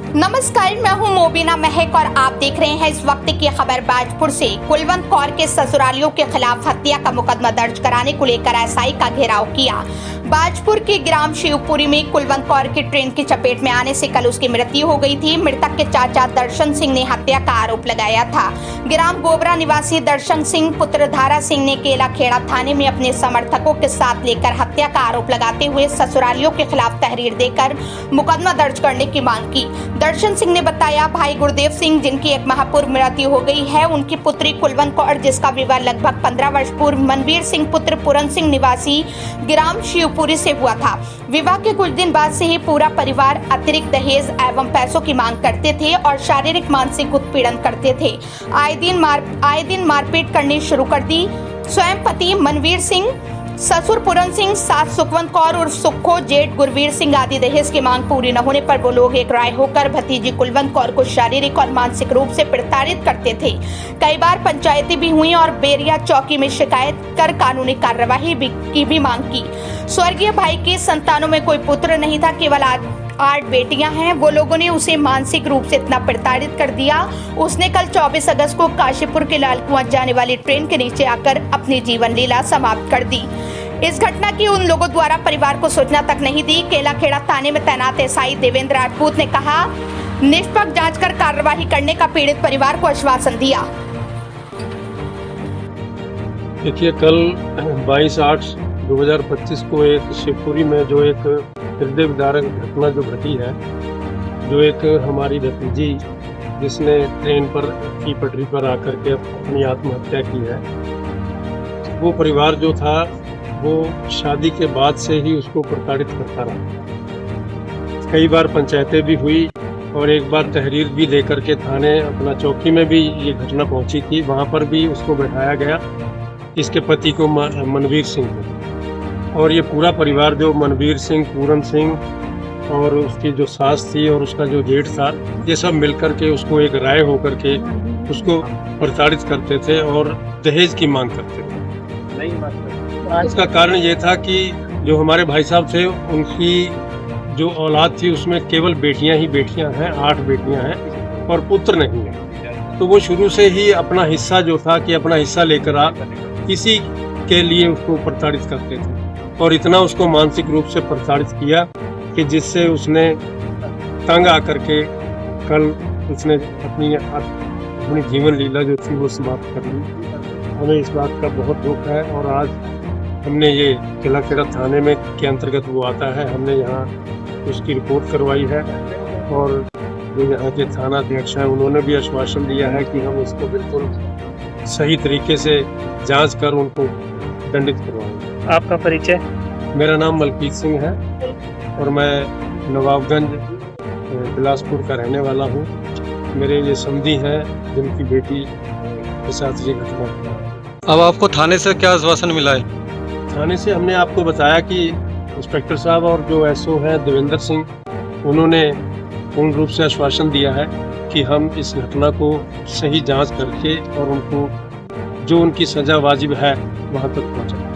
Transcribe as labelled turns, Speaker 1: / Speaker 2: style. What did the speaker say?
Speaker 1: नमस्कार, मैं हूं मोबिना महक और आप देख रहे हैं इस वक्त की खबर। बाजपुर से कुलवंत कौर के ससुरालियों के खिलाफ हत्या का मुकदमा दर्ज कराने को लेकर एसआई का घेराव किया। बाजपुर के ग्राम शिवपुरी में कुलवंत कौर की ट्रेन की चपेट में आने से कल उसकी मृत्यु हो गई थी। मृतक के चाचा दर्शन सिंह ने हत्या का आरोप लगाया था। ग्राम गोबरा निवासी दर्शन सिंह पुत्र धारा सिंह ने केला खेड़ा थाने में अपने समर्थकों के साथ लेकर हत्या का आरोप लगाते हुए ससुरालियों के खिलाफ तहरीर देकर मुकदमा दर्ज करने की मांग की। दर्शन सिंह ने बताया, भाई गुरदेव सिंह जिनकी 1 माह पूर्व मृत्यु हो गई है, उनकी पुत्री कुलवंत कौर जिसका विवाह लगभग 15 वर्ष पूर्व मनवीर सिंह पुत्र पूरन सिंह निवासी ग्राम शिवपुरी से हुआ था। विवाह के कुछ दिन बाद से ही पूरा परिवार अतिरिक्त दहेज एवं पैसों की मांग करते थे और शारीरिक मानसिक उत्पीड़न करते थे। आए दिन मारपीट करनी शुरू कर दी। स्वयं पति मनवीर सिंह, ससुर पूरन सिंह, सास सुखवंत कौर और सुखो, जेठ गुरवीर सिंह आदि दहेज की मांग पूरी न होने पर वो लोग एक राय होकर भतीजी कुलवंत कौर को शारीरिक और मानसिक रूप से प्रताड़ित करते थे। कई बार पंचायतें भी हुई और बेरिया चौकी में शिकायत कर कानूनी कार्यवाही की भी मांग की। स्वर्गीय भाई की संतानों में कोई पुत्र नहीं था, केवल 8 बेटियां हैं। वो लोगों ने उसे मानसिक रूप से इतना प्रताड़ित कर दिया, उसने कल 24 अगस्त को काशीपुर के लाल कुआं जाने वाली ट्रेन के नीचे आकर अपनी जीवन लीला समाप्त कर दी। इस घटना की उन लोगों द्वारा परिवार को सूचना तक नहीं दी। केला खेड़ा थाने में तैनात एसआई देवेंद्र राजपूत ने कहा, निष्पक्ष जांच कर कार्यवाही करने का पीड़ित परिवार को आश्वासन दिया।
Speaker 2: देखिए, कल 22/8/2025 को एक शिवपुरी में जो एक हृदय विदारक घटना जो घटी है, जो एक हमारी भतीजी जिसने ट्रेन पर की पटरी पर आकर के अपनी आत्महत्या की है, वो परिवार जो था वो शादी के बाद से ही उसको प्रताड़ित करता रहा। कई बार पंचायतें भी हुई और एक बार तहरीर भी दे करके थाने अपना चौकी में भी ये घटना पहुंची थी। वहाँ पर भी उसको बैठाया गया, इसके पति को मनवीर सिंह को, और ये पूरा परिवार जो मनवीर सिंह, पूरन सिंह और उसकी जो सास थी और उसका जो जेठ था, ये सब मिलकर के उसको एक राय होकर के उसको प्रताड़ित करते थे और दहेज की मांग करते थे। इसका कारण ये था कि जो हमारे भाई साहब थे, उनकी जो औलाद थी उसमें केवल बेटियां ही बेटियां हैं, 8 बेटियां हैं और पुत्र नहीं है। तो वो शुरू से ही अपना हिस्सा जो था कि अपना हिस्सा लेकर आ किसी के लिए उसको प्रताड़ित करते थे और इतना उसको मानसिक रूप से प्रताड़ित किया कि जिससे उसने तंग आकर के कल उसने अपनी जीवन लीला जो थी वो समाप्त कर ली। हमें इस बात का बहुत दुख है और आज हमने ये केला खेड़ा थाने में के अंतर्गत वो आता है, हमने यहाँ उसकी रिपोर्ट करवाई है और जो यहाँ के थाना अध्यक्ष हैं उन्होंने भी आश्वासन दिया है कि हम इसको बिल्कुल सही तरीके से जांच कर उनको दंडित करवाएंगे।
Speaker 3: आपका परिचय?
Speaker 2: मेरा नाम मलकीत सिंह है और मैं नवाबगंज बिलासपुर का रहने वाला हूँ। मेरे ये समधी हैं जिनकी बेटी के साथ ये घटना।
Speaker 4: अब आपको थाने से क्या आश्वासन मिला है?
Speaker 2: थाने से हमने आपको बताया कि इंस्पेक्टर साहब और जो एसओ है देवेंद्र सिंह, उन्होंने पूर्ण रूप से आश्वासन दिया है कि हम इस घटना को सही जांच करके और उनको जो उनकी सजा वाजिब है वहां तक पहुंचाएं।